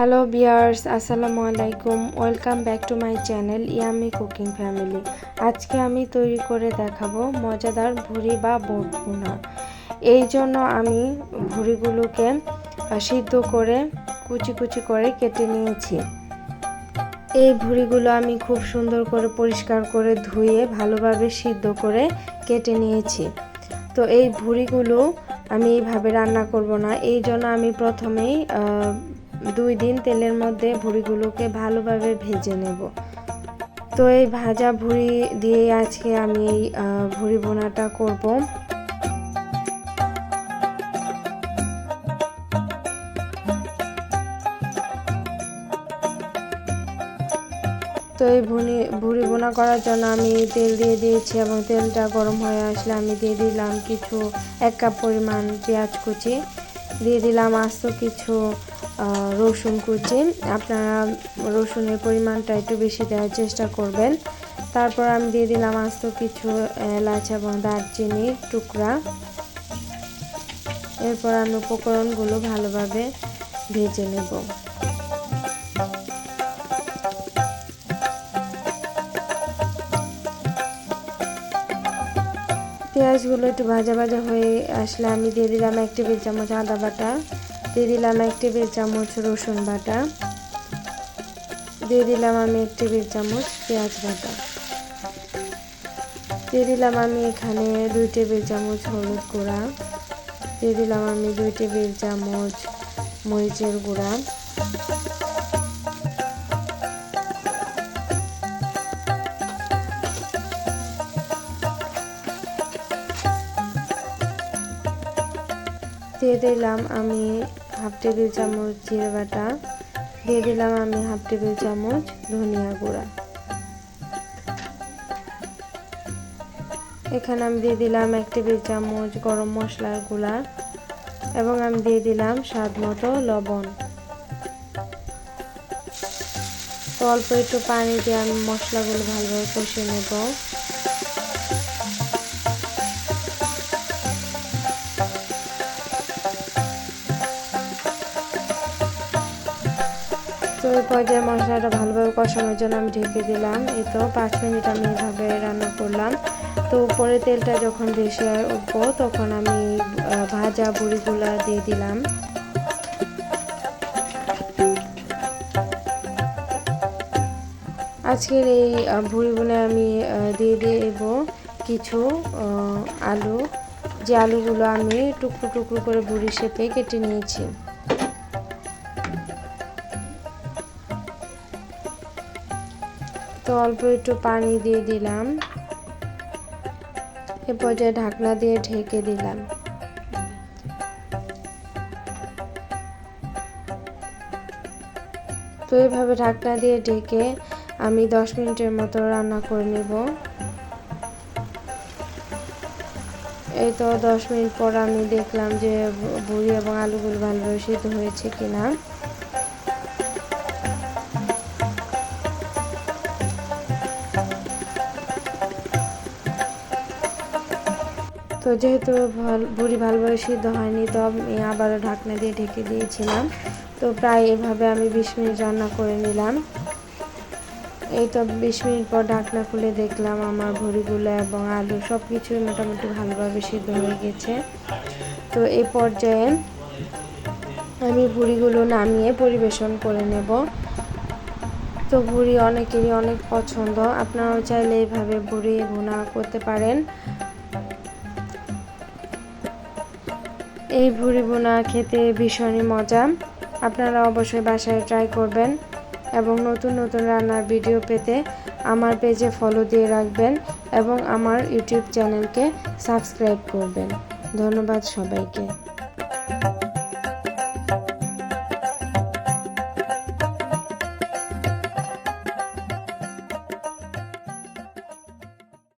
Hello viewers, আসসালামু আলাইকুম। Welcome back to my channel yummy cooking family. আজকে আমি তৈরি করে দেখাবো মজাদার ভুড়ি বা বুট ভুনা। এই জন্য আমি ভুড়িগুলোকে সিদ্ধ করে কুচি কুচি করে কেটে নিয়েছি। এই ভুড়িগুলো আমি খুব সুন্দর করে পরিষ্কার করে ধুয়ে ভালোভাবে সিদ্ধ করে কেটে নিয়েছি। তো এই ভুড়িগুলো আমি এইভাবে রান্না করব না, এই জন্য আমি প্রথমেই 2 দিন তেলের মধ্যে ভুড়িগুলোকে ভালোভাবে ভেজে নেব। তো এই ভাজা ভুড়ি দিয়ে আজকে আমি এই ভুড়ি ভুনাটা করব। তো এই ভুড়ি ভুনা করার জন্য আমি তেল দিয়ে দিয়েছি এবং তেলটা গরম হয়ে আসলে আমি দিয়ে দিলাম 1 কাপ পরিমাণ পেঁয়াজ কুচি, দিয়ে দিলাম আস্ত কিছু রসুন কুচি। আপনারা রসুনের পরিমাণটা একটু বেশি দেওয়ার চেষ্টা করবেন। তারপর আমি দিয়ে দিলাম আস্ত কিছু এলাচ এবং দারচিনির টুকরা। এরপর আমি উপকরণগুলো ভালোভাবে ভেজে নেব। পেঁয়াজগুলো একটু ভাজা ভাজা হয়ে আসলে আমি দিয়ে দিলাম 1 টেবিল চামচ আদা বাটা, দিয়ে দিলাম 1 টেবিল চামচ রসুন বাটা, দিয়ে দিলাম আমি 1 টেবিল চামচ পেঁয়াজ বাটা, দিয়ে দিলাম আমি এখানে 2 টেবিল চামচ হলুদ গুঁড়া, দিয়ে দিলাম আমি 2 টেবিল চামচ মরিচের গুঁড়া, দিয়ে দিলাম আমি 1/2 টেবিল চামচ জিরে বাটা, দিয়ে দিলাম আমি 1/2 টেবিল চামচ ধনিয়া গুঁড়া। এখানে আমি দিয়ে দিলাম 1 টেবিল চামচ গরম মশলার গুঁড়া এবং আমি দিয়ে দিলাম স্বাদ মতো লবণ। তো অল্প একটু পানি দিয়ে আমি মশলাগুলো ভালোভাবে কষিয়ে নেব। তো এই পর্যায়ে মশলাটা ভালোভাবে কষানোর জন্য আমি ঢেকে দিলাম। এই তো 5 মিনিট আমি এভাবে রান্না করলাম। তো উপরে তেলটা যখন ভেসে উঠবো তখন আমি ভাজা ভুড়িগুলো দিয়ে দিলাম। আজকের এই ভুড়ি ভুনে আমি দিয়ে দেব কিছু আলু, যে আলুগুলো আমি টুকরো টুকরো করে ভুড়ি শেপে কেটে নিয়েছি। তো অল্প একটু পানি দিয়ে দিলাম। এ পর্যায়ে ঢাকনা দিয়ে ঢেকে দিলাম। তো এইভাবে ঢাকনা দিয়ে ঢেকে আমি 10 মিনিটের মতো রান্না করে নেব। এই তো 10 মিনিট পর আমি দেখলাম যে ভুড়ি এবং আলুগুলো ভালোভাবে সিদ্ধ হয়েছে কিনা। তো যেহেতু ভুড়ি ভালোভাবে সিদ্ধ হয়নি, তো আমি আবারও ঢাকনা দিয়ে ঢেকে দিয়েছিলাম। তো প্রায় এভাবে আমি 20 মিনিট রান্না করে নিলাম। এই তো 20 মিনিট পর ঢাকনা খুলে দেখলাম আমার ভুড়িগুলো এবং আলু সব কিছুই মোটামুটি ভালোভাবে সিদ্ধ হয়ে গেছে। তো এই পর্যায়ে আমি ভুড়িগুলো নামিয়ে পরিবেশন করে নেব। তো ভুড়ি অনেকেরই অনেক পছন্দ, আপনারাও চাইলে এইভাবে ভুড়ি ভুনা করতে পারেন। এই ভুড়ি ভুনা খেতে ভীষণই মজা, আপনারা অবশ্যই বাসায় ট্রাই করবেন এবং নতুন নতুন রান্নার ভিডিও পেতে আমার পেজে ফলো দিয়ে রাখবেন এবং আমার ইউটিউব চ্যানেলকে সাবস্ক্রাইব করবেন। ধন্যবাদ সবাইকে।